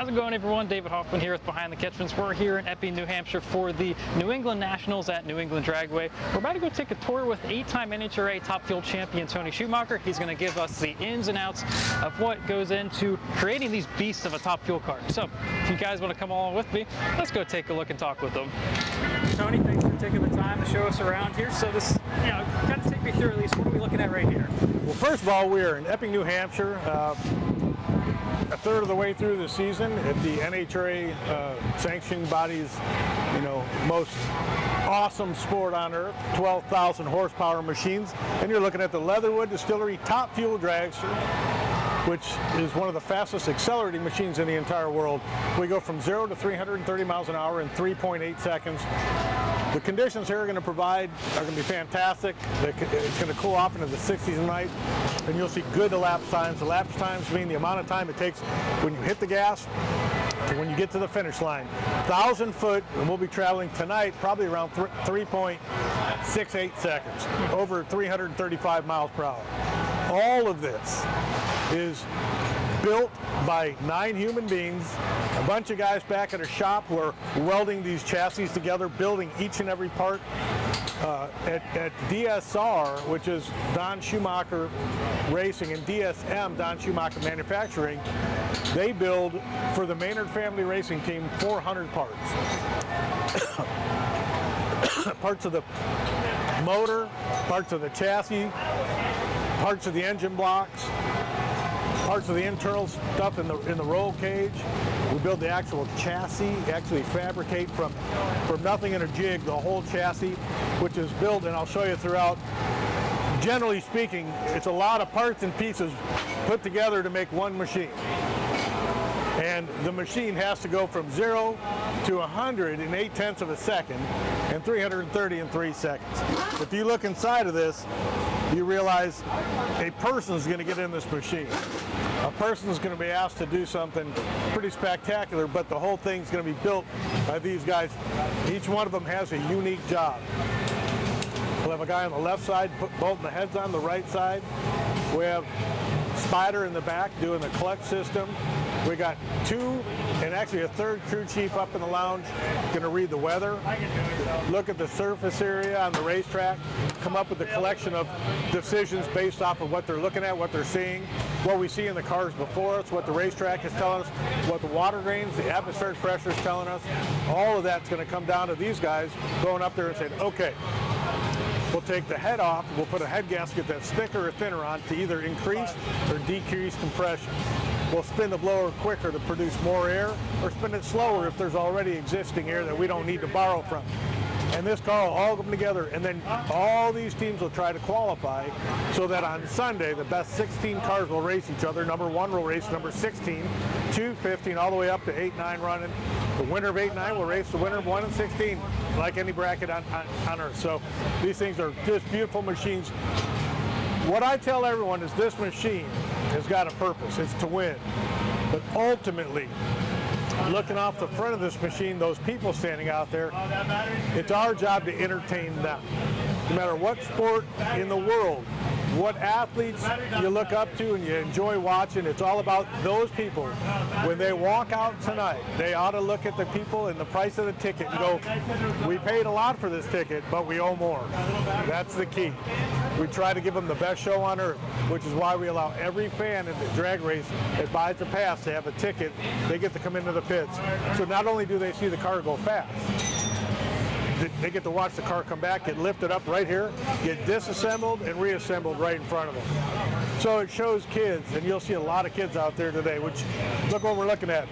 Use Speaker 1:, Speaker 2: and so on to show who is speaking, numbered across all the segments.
Speaker 1: How's it going, everyone? David Hoffman here with Behind the Catchments. We're here in Epping, New Hampshire for the New England Nationals at New England Dragway. We're about to go take a tour with 8-time NHRA Top Fuel champion Tony Schumacher. He's going to give us the ins and outs of what goes into creating these beasts of a Top Fuel car. So if you guys want to come along with me, let's go take a look and talk with them. Tony, thanks for taking the time to show us around here. So this, kind of take me through at least what are we looking at right here?
Speaker 2: Well, first of all, we are in Epping, New Hampshire. A third of the way through the season at the NHRA sanctioning body's, most awesome sport on earth, 12,000 horsepower machines. And you're looking at the Leatherwood Distillery Top Fuel dragster, which is one of the fastest accelerating machines in the entire world. We go from 0 to 330 miles an hour in 3.8 seconds. The conditions here are going to be fantastic. It's going to cool off into the 60s tonight, and you'll see good elapsed times. Elapsed times mean the amount of time it takes when you hit the gas to when you get to the finish line. 1,000 foot, and we'll be traveling tonight probably around 3.68 seconds, over 335 miles per hour. All of this is built by 9 human beings, a bunch of guys back at a shop who are welding these chassis together, building each and every part. At DSR, which is Don Schumacher Racing, and DSM, Don Schumacher Manufacturing, they build for the Maynard family racing team 400 parts. Parts of the motor, parts of the chassis, parts of the engine blocks, parts of the internal stuff in the roll cage. We build the actual chassis, actually fabricate from nothing in a jig, the whole chassis, which is built, and I'll show you throughout. Generally speaking, it's a lot of parts and pieces put together to make one machine. And the machine has to go from 0 to 100 in 0.8 of a second and 330 in 3 seconds. If you look inside of this, you realize a person is going to get in this machine. A person is going to be asked to do something pretty spectacular, but the whole thing's going to be built by these guys. Each one of them has a unique job. We'll have a guy on the left side bolting the heads on the right side. We have Spider in the back doing the clutch system. We got 2 and actually a 3rd crew chief up in the lounge going to read the weather, look at the surface area on the racetrack, come up with a collection of decisions based off of what they're looking at, what they're seeing, what we see in the cars before us, what the racetrack is telling us, what the water drains, the atmospheric pressure is telling us. All of that's going to come down to these guys going up there and saying, okay, we'll take the head off, we'll put a head gasket that's thicker or thinner on to either increase or decrease compression. We'll spin the blower quicker to produce more air, or spin it slower if there's already existing air that we don't need to borrow from. And this car will all come together, and then all these teams will try to qualify so that on Sunday, the best 16 cars will race each other. Number 1 will race number 16, 2, 15, all the way up to 8, 9 running. The winner of 8, 9 will race the winner of 1 and 16, like any bracket on Earth. So these things are just beautiful machines. What I tell everyone is this machine has got a purpose. It's to win. But ultimately, looking off the front of this machine, those people standing out there, it's our job to entertain them. No matter what sport in the world, what athletes you look up to and you enjoy watching, it's all about those people. When they walk out tonight, they ought to look at the people and the price of the ticket and go, we paid a lot for this ticket, but we owe more. That's the key. We try to give them the best show on earth, which is why we allow every fan in the drag race that buys a pass to have a ticket. They get to come into the pits. So not only do they see the car go fast, they get to watch the car come back, get lifted up right here, get disassembled and reassembled right in front of them. So it shows kids, and you'll see a lot of kids out there today, which, look what we're looking at.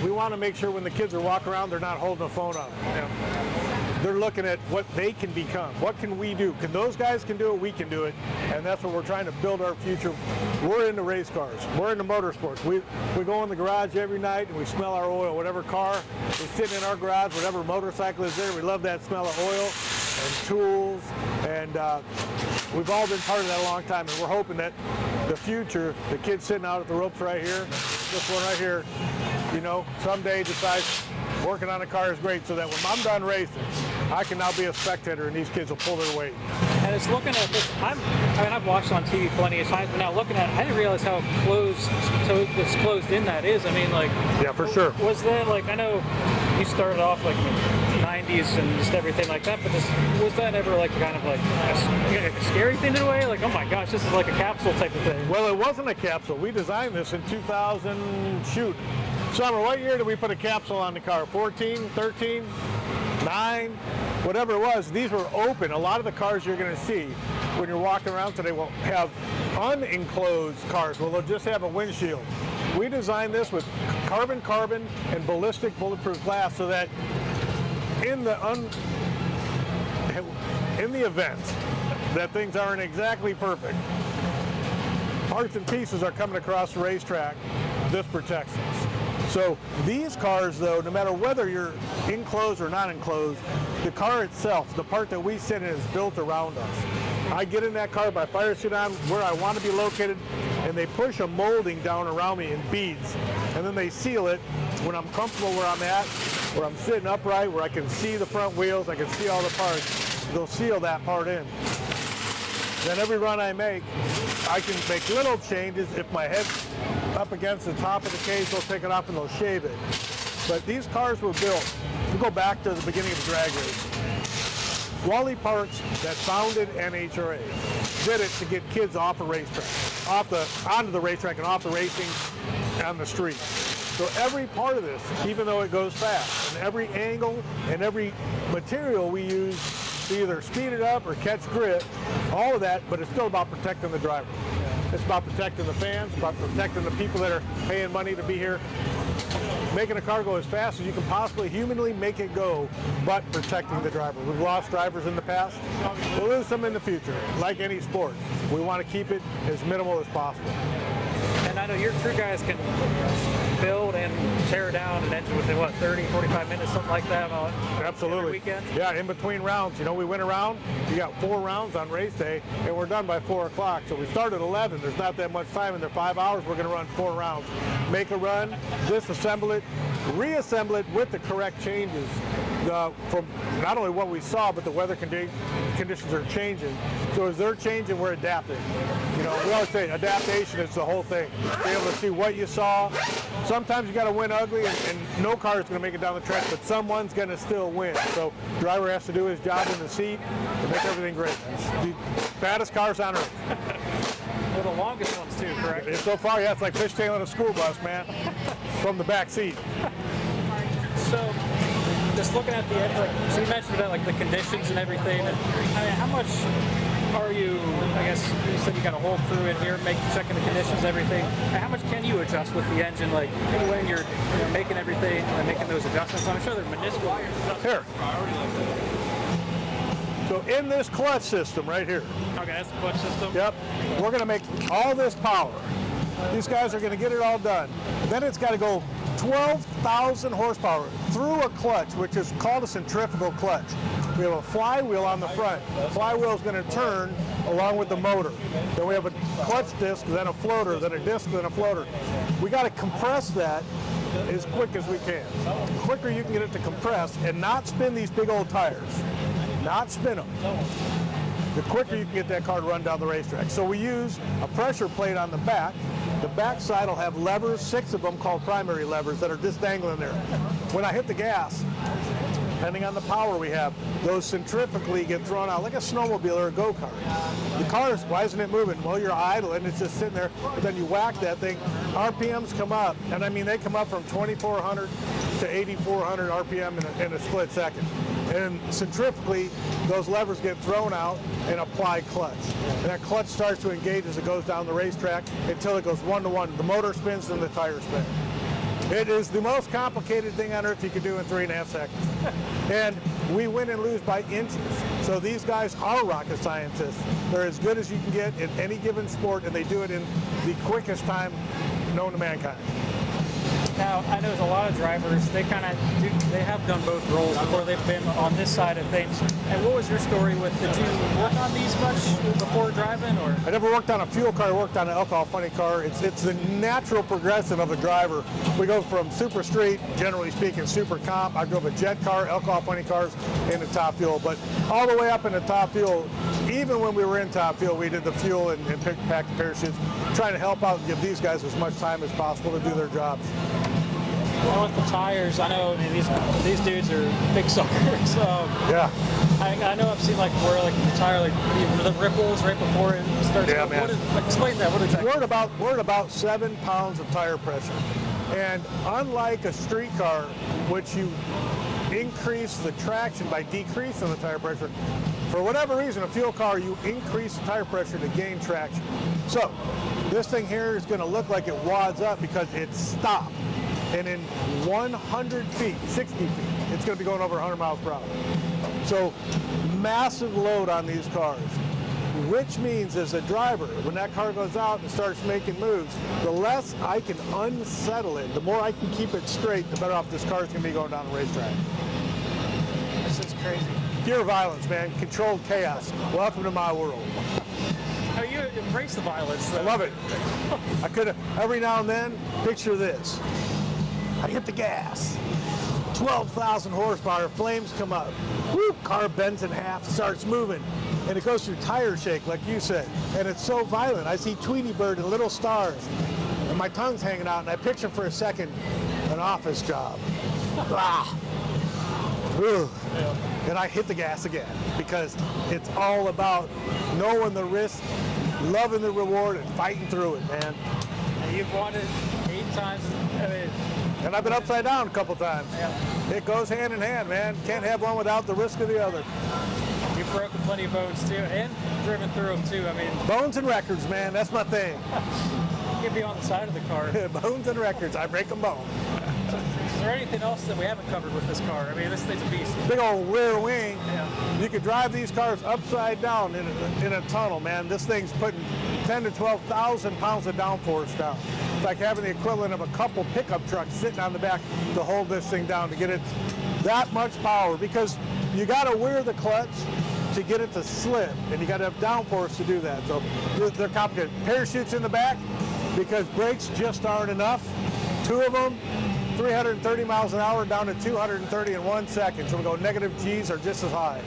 Speaker 2: We want to make sure when the kids are walking around, they're not holding a phone up. They're looking at what they can become. What can we do? Can those guys can do it, we can do it. And that's what we're trying to build our future. We're into race cars. We're into motorsports. We go in the garage every night and we smell our oil. Whatever car is sitting in our garage, whatever motorcycle is there, we love that smell of oil and tools. And we've all been part of that a long time. And we're hoping that the future, the kid sitting out at the ropes right here, this one right here, someday decides working on a car is great, so that when I'm done racing, I can now be a spectator and these kids will pull their weight.
Speaker 1: And it's looking at this. I mean, I've watched on TV plenty of times, but now looking at it, I didn't realize how closed in that is. I mean, like,
Speaker 2: Yeah, for sure.
Speaker 1: was that like, I know you started off like in the 90s and just everything like that, but was that ever like kind of like a scary thing in a way? Like, oh my gosh, this is like a capsule type of thing.
Speaker 2: Well, it wasn't a capsule. We designed this in 2000, Summer, what year did we put a capsule on the car? 14, 13, 9, whatever it was. These were open. A lot of the cars you're going to see when you're walking around today will have unenclosed cars. Well, they'll just have a windshield. We designed this with carbon and ballistic bulletproof glass so that in the event that things aren't exactly perfect, parts and pieces are coming across the racetrack, this protects us. So these cars, though, no matter whether you're enclosed or not enclosed, the car itself, the part that we sit in, is built around us. I get in that car, I fire suit on where I want to be located, and they push a molding down around me in beads, and then they seal it when I'm comfortable where I'm at, where I'm sitting upright, where I can see the front wheels, I can see all the parts. They'll seal that part in. Then every run I make, I can make little changes. If my head's up against the top of the cage, they'll take it off and they'll shave it. But these cars were built, we'll go back to the beginning of the drag race. Wally Parks, that founded NHRA, did it to get kids off a racetrack, onto the racetrack and off the racing on the street. So every part of this, even though it goes fast, and every angle and every material we use to either speed it up or catch grit, all of that, but it's still about protecting the driver. It's about protecting the fans, about protecting the people that are paying money to be here, making a car go as fast as you can possibly humanly make it go, but protecting the driver. We've lost drivers in the past. We'll lose some in the future. Like any sport, we want to keep it as minimal as possible.
Speaker 1: And I know your crew guys can build and tear down an engine within, what, 30, 45 minutes, something like that on
Speaker 2: Absolutely.
Speaker 1: Every weekend?
Speaker 2: Yeah, in between rounds. You know, we went around, you got 4 rounds on race day, and we're done by 4 o'clock. So we start at 11. There's not that much time. In their 5 hours, we're going to run 4 rounds. Make a run, disassemble it, reassemble it with the correct changes from not only what we saw, but the weather conditions are changing. So as they're changing, we're adapting. You know, we always say adaptation is the whole thing. Be able to see what you saw. Sometimes you got to win ugly, and no car is going to make it down the track, but someone's going to still win. So the driver has to do his job in the seat to make everything great. It's the baddest cars on earth.
Speaker 1: They're the longest ones too, correct?
Speaker 2: So far, yeah, it's like fishtailing a school bus, man, from the back seat.
Speaker 1: So, just looking at the edge, like, so you mentioned about like the conditions and everything. And, I mean, how much are you? I guess you said you got a whole crew in here, checking the conditions, everything. And how much can you adjust with the engine, like when you're making everything and making those adjustments? I'm sure they're minuscule.
Speaker 2: Here. So in this clutch system right here.
Speaker 1: Okay, that's the clutch system.
Speaker 2: Yep. We're going to make all this power. These guys are going to get it all done. Then it's got to go 12,000 horsepower through a clutch, which is called a centrifugal clutch. We have a flywheel on the front. The flywheel is going to turn along with the motor. Then we have a clutch disc, then a floater, then a disc, then a floater. We got to compress that as quick as we can. The quicker you can get it to compress and not spin these big old tires. Not spin them. The quicker you can get that car to run down the racetrack. So we use a pressure plate on the back. The back side will have levers, 6 of them called primary levers that are just dangling there. When I hit the gas, depending on the power we have, those centrifugally get thrown out like a snowmobile or a go-kart. The car, why isn't it moving? Well, you're idle and it's just sitting there, but then you whack that thing, RPMs come up, and I mean they come up from 2,400 to 8,400 RPM in a split second. And centrifugally, those levers get thrown out and apply clutch. And that clutch starts to engage as it goes down the racetrack until it goes 1-to-1. The motor spins and the tires spin. It is the most complicated thing on earth you can do in 3.5 seconds. And we win and lose by inches. So these guys are rocket scientists. They're as good as you can get in any given sport, and they do it in the quickest time known to mankind.
Speaker 1: Now, I know there's a lot of drivers, they have done both roles before they've been on this side of things. And what was your story with, did you work on these much before driving, or?
Speaker 2: I never worked on a fuel car, I worked on an alcohol funny car. It's the natural progression of a driver. We go from super street, generally speaking, super comp. I drove a jet car, alcohol funny cars, into Top Fuel. But all the way up into Top Fuel, even when we were in Top Fuel, we did the fuel and pack the parachutes, trying to help out and give these guys as much time as possible to do their jobs.
Speaker 1: And with the tires, I know, I mean, these dudes are big suckers.
Speaker 2: Yeah.
Speaker 1: I know I've seen like where like the tire, like the ripples right before it starts.
Speaker 2: Yeah, man.
Speaker 1: Explain that. What exactly?
Speaker 2: We're at about 7 pounds of tire pressure, and unlike a street car, which you increase the traction by decreasing the tire pressure, for whatever reason, a fuel car, you increase the tire pressure to gain traction. So this thing here is going to look like it wads up because it's stopped. And in 100 feet, 60 feet, it's going to be going over 100 miles per hour. So massive load on these cars, which means as a driver, when that car goes out and starts making moves, the less I can unsettle it, the more I can keep it straight, the better off this car is going to be going down the racetrack.
Speaker 1: This is crazy.
Speaker 2: Pure violence, man. Controlled chaos. Welcome to my world.
Speaker 1: Oh, you embrace the violence, though.
Speaker 2: I love it. I could have, every now and then, picture this. I hit the gas. 12,000 horsepower, flames come up. Woo, car bends in half, starts moving. And it goes through tire shake, like you said. And it's so violent. I see Tweety Bird and little stars. And my tongue's hanging out, and I picture for a second an office job. Ah. Woo. And I hit the gas again because it's all about knowing the risk, loving the reward, and fighting through it, man.
Speaker 1: And you've won it 8 times. I mean,
Speaker 2: and I've been upside down a couple times.
Speaker 1: Yeah.
Speaker 2: It goes hand in hand, man. Can't have one without the risk of the other.
Speaker 1: You've broken plenty of bones too, and driven through them too. I mean,
Speaker 2: bones and records, man. That's my thing.
Speaker 1: You can be on the side of the car.
Speaker 2: Bones and records. I break them bones.
Speaker 1: Is there anything else that we haven't covered with this car? I mean, this thing's a beast.
Speaker 2: Big old rear wing.
Speaker 1: Yeah.
Speaker 2: You could drive these cars upside down in a tunnel, man. This thing's putting 10 to 12,000 pounds of downforce down. It's like having the equivalent of a couple pickup trucks sitting on the back to hold this thing down to get it that much power, because you got to wear the clutch to get it to slip, and you got to have downforce to do that. So they're complicated. Parachutes in the back because brakes just aren't enough. 2 of them, 330 miles an hour down to 230 in 1 second. So we go negative G's are just as high.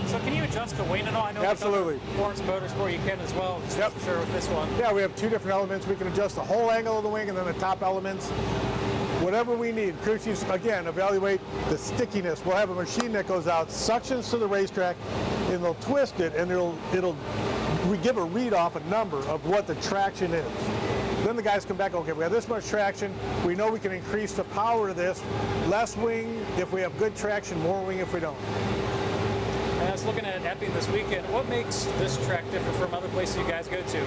Speaker 1: So can you adjust the weight at all? I know
Speaker 2: absolutely.
Speaker 1: Florence Motorsport you can as well.
Speaker 2: Yep.
Speaker 1: For sure with this one.
Speaker 2: Yeah, we have 2 different elements. We can adjust the whole angle of the wing and then the top elements. Whatever we need. Crew chiefs, again, evaluate the stickiness. We'll have a machine that goes out, suctions to the racetrack, and they'll twist it, and we give a read off, a number of what the traction is. Then the guys come back, okay, we have this much traction. We know we can increase the power of this. Less wing if we have good traction, more wing if we don't.
Speaker 1: And I was looking at Epping this weekend. What makes this track different from other places you guys go to?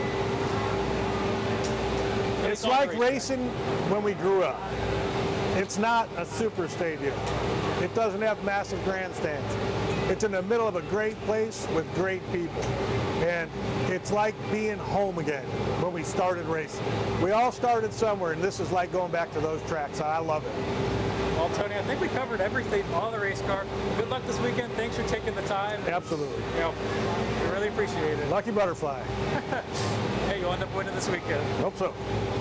Speaker 2: It's like racing when we grew up. It's not a super stadium. It doesn't have massive grandstands. It's in the middle of a great place with great people. And it's like being home again when we started racing. We all started somewhere, and this is like going back to those tracks. I love it.
Speaker 1: Well, Tony, I think we covered everything on the race car. Good luck this weekend. Thanks for taking the time.
Speaker 2: Absolutely.
Speaker 1: You know, we really appreciate it.
Speaker 2: Lucky butterfly.
Speaker 1: Hey, you'll end up winning this weekend.
Speaker 2: Hope so.